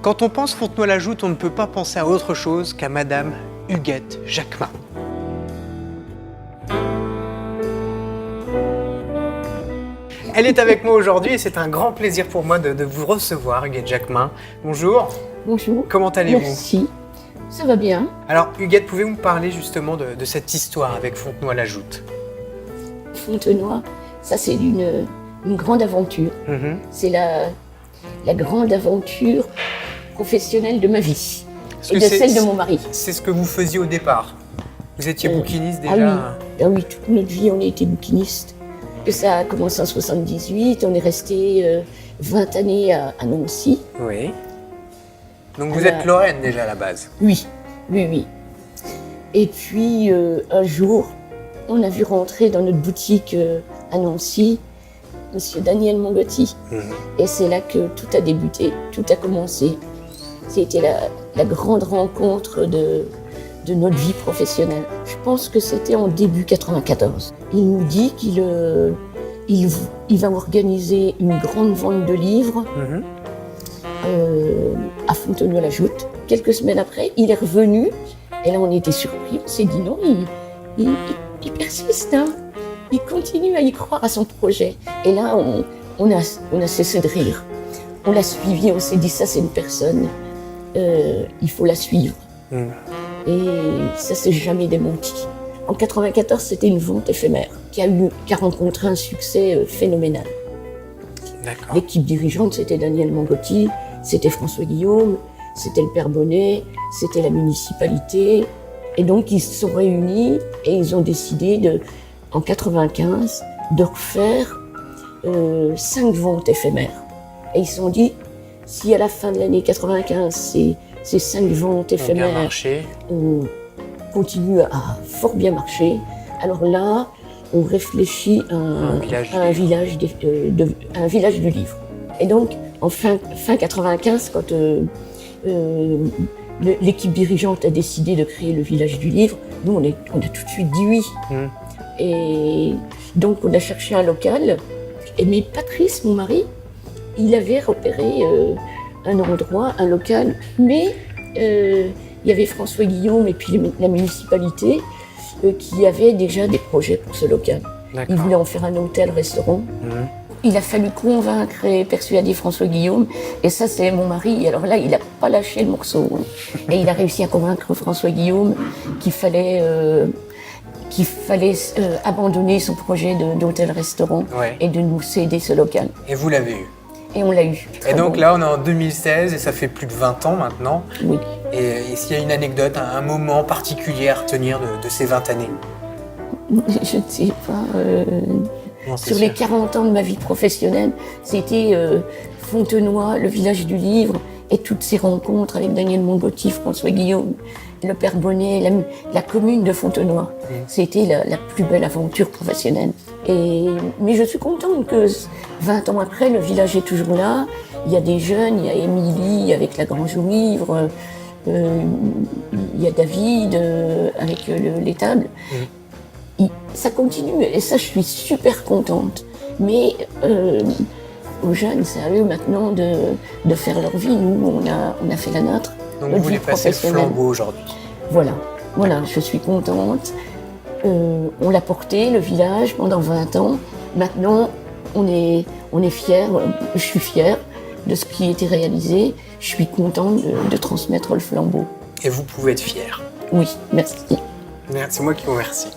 Quand on pense Fontenoy-la-Joûte, on ne peut pas penser à autre chose qu'à Madame Huguette Jacquemin. Elle est avec moi aujourd'hui et c'est un grand plaisir pour moi de vous recevoir, Huguette Jacquemin. Bonjour. Bonjour. Comment allez-vous? Merci. Ça va bien. Alors, Huguette, pouvez-vous me parler justement de cette histoire avec Fontenoy-la-Joûte? Fontenoy, ça c'est une grande aventure. C'est la grande aventure professionnelle de ma vie et de celle de mon mari. C'est ce que vous faisiez au départ? Vous étiez bouquiniste déjà? Ah oui, toute notre vie on a été bouquiniste. Que ça a commencé en 78, on est resté 20 années à Nancy. Oui. Donc vous êtes Lorraine déjà à la base? Oui. Et puis un jour, on a vu rentrer dans notre boutique à Nancy Monsieur Daniel Mongotti. Et c'est là que tout a débuté, tout a commencé. C'était la grande rencontre de notre vie professionnelle. Je pense que c'était en début 94. Il nous dit qu'il va organiser une grande vente de livres à Fontenoy-la-Joûte. Quelques semaines après, il est revenu et là on était surpris. On s'est dit non, il persiste, hein. Il continue à y croire à son projet. Et là, on a cessé de rire. On l'a suivi, on s'est dit ça c'est une personne, il faut la suivre. Et ça s'est jamais démenti. En 94, c'était une vente éphémère qui a rencontré un succès phénoménal. L'équipe dirigeante, c'était Daniel Mongotti, c'était François Guillaume, c'était le Père Bonnet, c'était la municipalité. Et donc, ils se sont réunis et ils ont décidé en 95, de refaire 5 ventes éphémères. Et ils se sont dit, si à la fin de l'année 95, ces 5 ventes éphémères continuent à fort bien marcher, alors là, on réfléchit à un village du livre. Et donc, en fin 95, quand l'équipe dirigeante a décidé de créer le village du livre, nous, on a tout de suite dit oui. Et donc, on a cherché un local. Mais Patrice, mon mari, il avait repéré un endroit, un local. Mais il y avait François Guillaume et puis la municipalité qui avaient déjà des projets pour ce local. Ils voulaient en faire un hôtel-restaurant. Il a fallu convaincre et persuader François Guillaume. Et ça, c'est mon mari. Alors là, il n'a pas lâché le morceau. Et il a réussi à convaincre François Guillaume qu'il fallait abandonner son projet d'hôtel-restaurant et de nous céder ce local. Et vous l'avez eu? Et on l'a eu. Et donc là, on est en 2016 et ça fait plus de 20 ans maintenant. Oui. Et s'il y a une anecdote, un moment particulier à retenir de ces 20 années? Je ne sais pas. Sur les 40 ans de ma vie professionnelle, c'était Fontenoy, le village du livre, et toutes ces rencontres avec Daniel Mongotti, François Guillaume, le Père Bonnet, la commune de Fontenoy. C'était la plus belle aventure professionnelle. Mais je suis contente que 20 ans après, le village est toujours là. Il y a des jeunes, il y a Émilie avec la Grange au Livre, il y a David avec l'étable. Ça continue et ça, je suis super contente. Mais aux jeunes, c'est à eux maintenant de faire leur vie. Nous, on a fait la nôtre. Donc vous voulez passer le flambeau aujourd'hui? Voilà, je suis contente. On l'a porté, le village, pendant 20 ans. Maintenant, on est fiers, je suis fière de ce qui a été réalisé. Je suis contente de transmettre le flambeau. Et vous pouvez être fière? Oui, merci. C'est moi qui vous remercie.